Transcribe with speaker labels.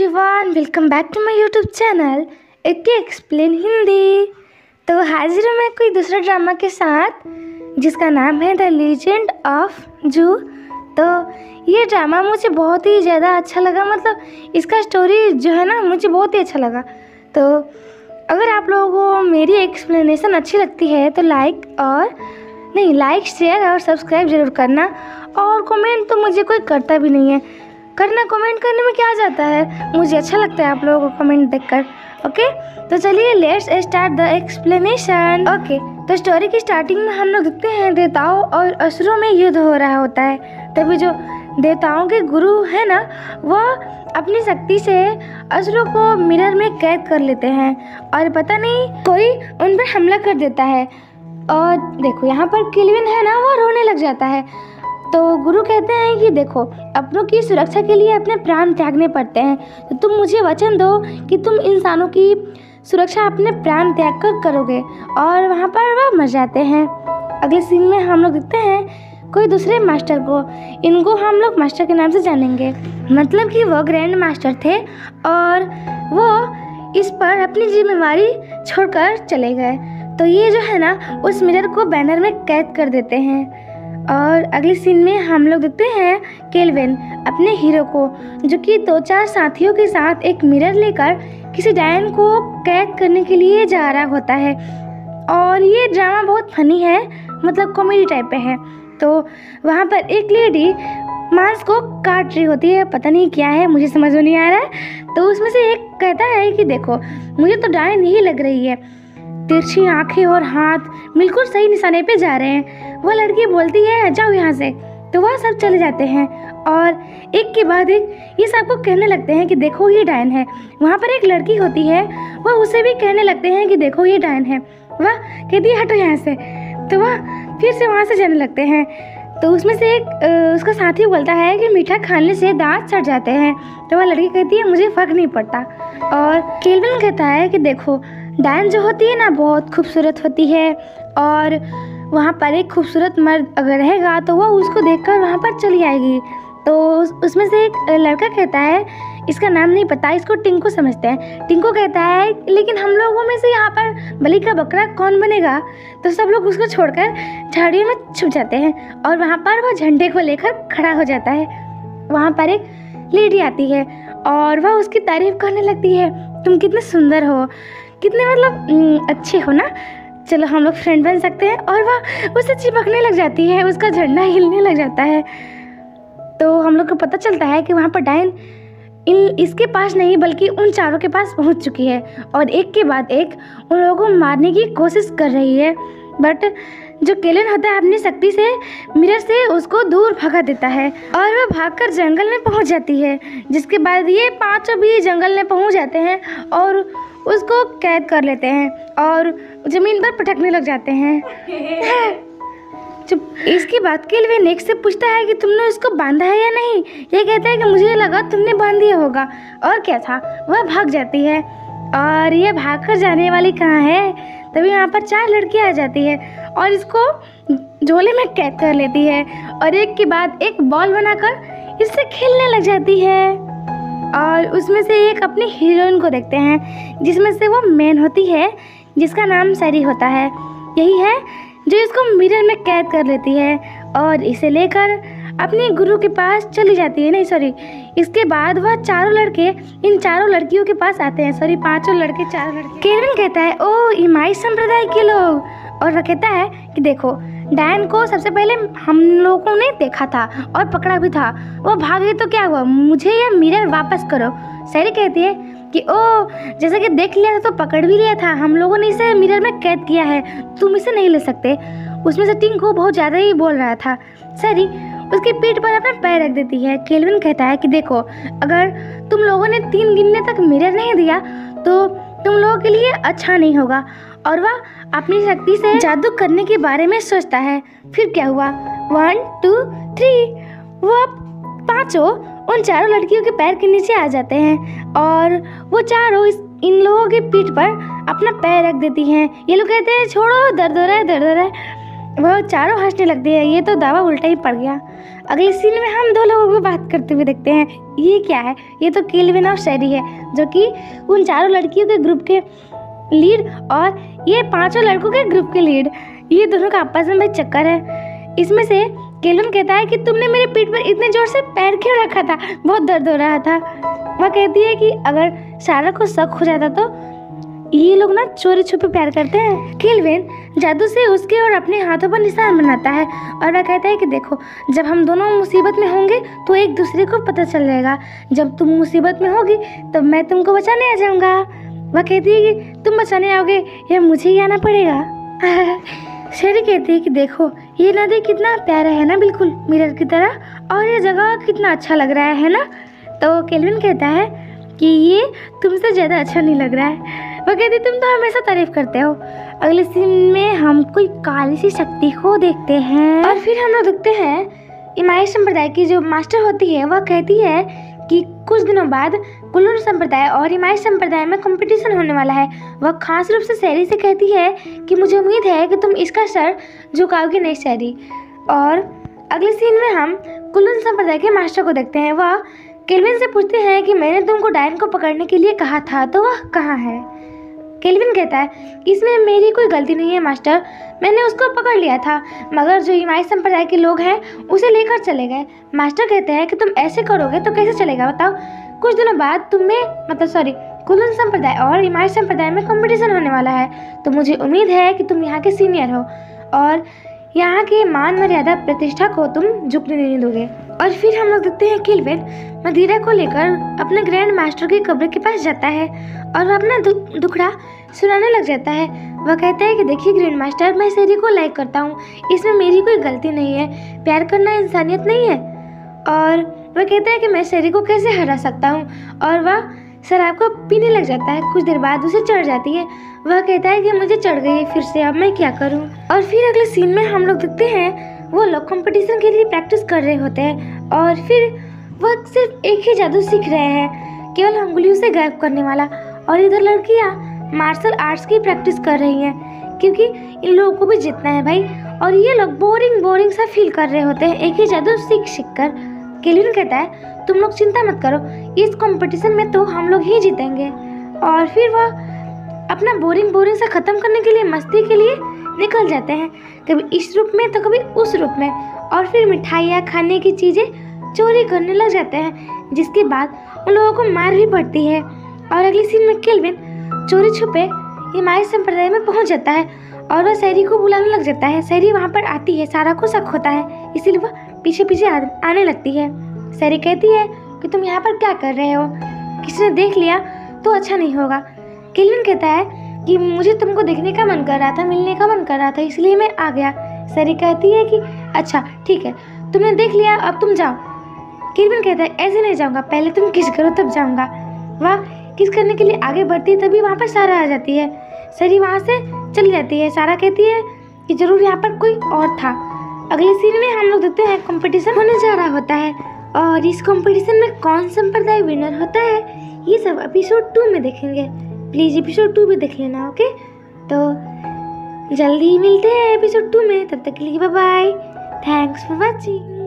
Speaker 1: Everyone, welcome back to my YouTube channel AK explain Hindi. तो हाजिर हूँ मैं कोई दूसरा ड्रामा के साथ जिसका नाम है द लीजेंड ऑफ जू। तो ये ड्रामा मुझे बहुत ही ज़्यादा अच्छा लगा, मतलब इसका स्टोरी जो है ना मुझे बहुत ही अच्छा लगा। तो अगर आप लोगों को मेरी एक्सप्लेनेशन अच्छी लगती है तो लाइक शेयर और सब्सक्राइब ज़रूर करना। और कमेंट तो मुझे कोई करता भी नहीं है, करना कमेंट करने में क्या जाता है, मुझे अच्छा लगता है आप लोगों को कमेंट देखकर। ओके, तो चलिए let's start the explanation. Okay, तो स्टोरी की स्टार्टिंग में हम लोग देखते हैं देवताओं और असुरों में युद्ध हो रहा होता है। तभी जो देवताओं के गुरु है ना, वह अपनी शक्ति से असुरों को मिरर में कैद कर लेते हैं और पता नहीं कोई उन पर हमला कर देता है। और देखो यहाँ पर केल्विन है ना, वो रोने लग जाता है। तो गुरु कहते हैं कि देखो, अपनों की सुरक्षा के लिए अपने प्राण त्यागने पड़ते हैं, तो तुम मुझे वचन दो कि तुम इंसानों की सुरक्षा अपने प्राण त्याग कर करोगे। और वहाँ पर वह मर जाते हैं। अगले सीन में हम लोग देखते हैं कोई दूसरे मास्टर को, इनको हम लोग मास्टर के नाम से जानेंगे, मतलब कि वो ग्रैंड मास्टर थे और वो इस पर अपनी जिम्मेवारी छोड़कर चले गए। तो ये जो है ना उस मिरर को बैनर में कैद कर देते हैं। और अगले सीन में हम लोग देखते हैं केल्विन अपने हीरो को, जो कि 2-4 साथियों के साथ एक मिरर लेकर किसी डायन को कैद करने के लिए जा रहा होता है। और ये ड्रामा बहुत फनी है, मतलब कॉमेडी टाइप पे है। तो वहाँ पर एक लेडी मांस को काट रही होती है, पता नहीं क्या है, मुझे समझ में नहीं आ रहा है। तो उसमें से एक कहता है कि देखो, मुझे तो डायन ही लग रही है, तिरछी आंखें और हाथ बिल्कुल सही निशाने पे जा रहे हैं। वह लड़की बोलती है जाओ यहाँ से। तो वह सब चले जाते हैं और एक के बाद एक ये सबको कहने लगते हैं कि देखो ये डायन है। वहाँ पर एक लड़की होती है, वह उसे भी कहने लगते हैं कि देखो ये डायन है। वह कहती है हटो यहाँ से। तो वह फिर से वहाँ से जाने लगते हैं। तो उसमें से एक उसका साथी बोलता है कि मीठा खाने से दांत सड़ जाते हैं। तो वह लड़की कहती है मुझे फ़र्क नहीं पड़ता। और केल्विन कहता है कि देखो, डायन जो होती है ना बहुत खूबसूरत होती है, और वहाँ पर एक खूबसूरत मर्द अगर रहेगा तो वह उसको देखकर वहाँ पर चली आएगी। तो उसमें से एक लड़का कहता है, इसका नाम नहीं पता, इसको टिंकू समझते हैं। टिंकू कहता है लेकिन हम लोगों में से यहाँ पर बलि का बकरा कौन बनेगा। तो सब लोग उसको छोड़कर झाड़ियों में छुप जाते हैं और वहाँ पर वह झंडे को लेकर खड़ा हो जाता है। वहाँ पर एक लेडी आती है और वह उसकी तारीफ करने लगती है, तुम कितने सुंदर हो, कितने मतलब अच्छे हो ना, चलो हम लोग फ्रेंड बन सकते हैं। और वह उससे चिपकने लग जाती है, उसका झंडा हिलने लग जाता है। तो हम लोग को पता चलता है कि वहाँ पर डायन इसके पास नहीं बल्कि उन चारों के पास पहुँच चुकी है और एक के बाद एक उन लोगों को मारने की कोशिश कर रही है। बट जो केल्विन होता है अपनी शक्ति से मिरर से उसको दूर भगा देता है और वह भागकर जंगल में पहुँच जाती है। जिसके बाद ये पाँचों भी जंगल में पहुँच जाते हैं और उसको कैद कर लेते हैं और ज़मीन पर पटकने लग जाते हैं। जब इसके बाद केल्विन एक से पूछता है कि तुमने उसको बांधा है या नहीं। ये कहता है कि मुझे लगा तुमने बांध दिया होगा, और क्या था। वह भाग जाती है और ये भागकर जाने वाली कहाँ है, तभी यहाँ पर 4 लड़कियाँ आ जाती है और इसको झोले में कैद कर लेती है और एक के बाद एक बॉल बनाकर इससे खेलने लग जाती है। और उसमें से एक अपनी हीरोइन को देखते हैं, जिसमें से वो मेन होती है, जिसका नाम सरी होता है। यही है जो इसको मिरर में कैद कर लेती है और इसे लेकर अपने गुरु के पास चली जाती है। नहीं सॉरी, इसके बाद वह चारों लड़के इन चारों लड़कियों के पास आते हैं। सॉरी, 5 लड़के 4 लड़के। केल्विन कहता है ओ ईमाई संप्रदाय के लोग, और वह कहता है कि देखो, डायन को सबसे पहले हम लोगों ने देखा था और पकड़ा भी था, वो भाग गई तो क्या हुआ, मुझे यह मिरर वापस करो। सैरी कहती है कि ओ जैसे कि देख लिया था तो पकड़ भी लिया था, हम लोगों ने इसे मिरर में कैद किया है, तुम इसे नहीं ले सकते। उसमें से टिंकू बहुत ज़्यादा ही बोल रहा था। सैरी उसकी पीठ पर अपना पैर रख देती है। केल्विन कहता है कि देखो, अगर तुम लोगों ने 3 गिनने तक मिरर नहीं दिया तो तुम लोगों के लिए अच्छा नहीं होगा। और वह अपनी शक्ति से जादू करने के बारे में सोचता है। फिर क्या हुआ, 1 2 3 वह 5 उन चारों लड़कियों के पैर के नीचे आ जाते हैं और वो चारों इन लोगों की पीठ पर अपना पैर रख देती हैं। ये लोग कहते हैं छोड़ो, दर्द हो रहा है, दर्द हो रहा है। वह चारों हंसने लगती है। ये तो दावा उल्टा ही पड़ गया। अगले सीन में हम 2 लोगों को बात करते हुए देखते हैं। ये क्या है? ये तो केल्विन और शेरी है, जो कि उन चारों लड़कियों के ग्रुप के लीड और ये 5 लड़कों के ग्रुप के लीड। ये दोनों का आपस में भाई चक्कर है। इसमें से केल्विन कहता है कि तुमने मेरे पीठ पर इतने जोर से पैर क्यों रखा था? बहुत दर्द हो रहा था। वह कहती है कि अगर सारा को शक हो जाता तो ये लोग ना चोरी छुपे प्यार करते हैं। केल्विन जादू से उसके और अपने हाथों पर निशान बनाता है और वह कहता है कि देखो, जब हम दोनों मुसीबत में होंगे तो एक दूसरे को पता चल जाएगा। जब तुम मुसीबत में होगी तब मैं तुमको बचाने आ जाऊंगा। वह कहती है कि तुम बचाने आओगे या मुझे ही आना पड़ेगा? शेरी कहती है कि देखो, ये नदी कितना प्यारा है ना, बिल्कुल मिरर की तरह, और ये जगह कितना अच्छा लग रहा है ना। तो केल्विन कहता है कि ये तुमसे ज़्यादा अच्छा नहीं लग रहा है। वह कहती तुम तो हमेशा तारीफ करते हो। अगले सीन में हम कोई काली सी शक्ति को देखते हैं और फिर हम लोग देखते हैं इमाई संप्रदाय की जो मास्टर होती है, वह कहती है कि कुछ दिनों बाद कुल्लू संप्रदाय और इमाई संप्रदाय में कंपटीशन होने वाला है। वह खास रूप से शेरी से कहती है कि मुझे उम्मीद है कि तुम इसका सर झुकाओगी नहीं शेरी। और अगले सीन में हम कुल्लू संप्रदाय के मास्टर को देखते हैं। वह केल्विन से पूछते हैं कि मैंने तुमको डायन को पकड़ने के लिए कहा था, तो वह कहाँ है? केल्विन कहता है इसमें मेरी कोई गलती नहीं है मास्टर, मैंने उसको पकड़ लिया था, मगर जो इमाई संप्रदाय के लोग हैं उसे लेकर चले गए। मास्टर कहते हैं कि तुम ऐसे करोगे तो कैसे चलेगा बताओ? कुछ दिनों बाद कुल्लू संप्रदाय और इमाई संप्रदाय में कंपटीशन होने वाला है, तो मुझे उम्मीद है कि तुम यहाँ के सीनियर हो और यहाँ के मान मर्यादा प्रतिष्ठा को तुम झुकने नहीं दोगे। और फिर हम लोग देखते हैं केल्विन मदिरा को लेकर अपने ग्रैंड मास्टर की कब्र के पास जाता है और अपना दुखड़ा सुनाने लग जाता है। वह कहता है कि देखिए ग्रैंड मास्टर, मैं शेरी को लाइक करता हूँ, इसमें मेरी कोई गलती नहीं है, प्यार करना इंसानियत नहीं है। और वह कहता है कि मैं शेरी को कैसे हरा सकता हूँ, और वह शराब को पीने लग जाता है। कुछ देर बाद उसे चढ़ जाती है। वह कहता है कि मुझे चढ़ गई है फिर से, अब मैं क्या करूं? और फिर अगले सीन में हम लोग देखते हैं वो लोग कंपटीशन के लिए प्रैक्टिस कर रहे होते हैं और फिर वह सिर्फ एक ही जादू सीख रहे हैं, केवल अंगुलियों से गायब करने वाला। और इधर लड़कियां मार्शल आर्ट्स की प्रैक्टिस कर रही हैं क्योंकि इन लोगों को भी जीतना है भाई। और ये लोग बोरिंग सा फील कर रहे होते हैं एक ही जादू सीख कर। केल्विन कहता है तुम लोग चिंता मत करो, इस कंपटीशन में तो हम लोग ही जीतेंगे। और फिर वह अपना बोरिंग सा ख़त्म करने के लिए मस्ती के लिए निकल जाते हैं, कभी इस रूप में तो कभी उस रूप में, और फिर मिठाइयाँ खाने की चीज़ें चोरी करने लग जाते हैं, जिसके बाद उन लोगों को मार भी पड़ती है। और अगले सीन में केल्विन चोरी छुपे इमाई संप्रदाय में पहुंच जाता है और वह शेरी को बुलाने लग जाता है। शेरी वहाँ पर आती है, सारा को शक होता है, इसीलिए वह पीछे आने लगती है। शेरी कहती है कि तुम यहाँ पर क्या कर रहे हो, किसी ने देख लिया तो अच्छा नहीं होगा। केल्विन कहता है कि मुझे तुमको देखने का मन कर रहा था, मिलने का मन कर रहा था, इसलिए मैं आ गया। शेरी कहती है कि अच्छा ठीक है, तुमने देख लिया, अब तुम जाओ। केल्विन कहता है ऐसे नहीं जाऊँगा, पहले तुम किस करो तब जाऊँगा। वह किस करने के लिए आगे बढ़ती है, तभी वहाँ पर सारा आ जाती है। शेरी वहाँ से चली जाती है। सारा कहती है कि जरूर यहाँ पर कोई और था। अगले सीन में हम लोग देखते हैं कंपटीशन होने जा रहा होता है और इस कंपटीशन में कौन संप्रदाय विनर होता है ये सब एपिसोड 2 में देखेंगे। प्लीज़ एपिसोड 2 भी देख लेना, ओके? तो जल्दी मिलते हैं एपिसोड 2 में, तब तक के लिए bye bye, thanks for watching.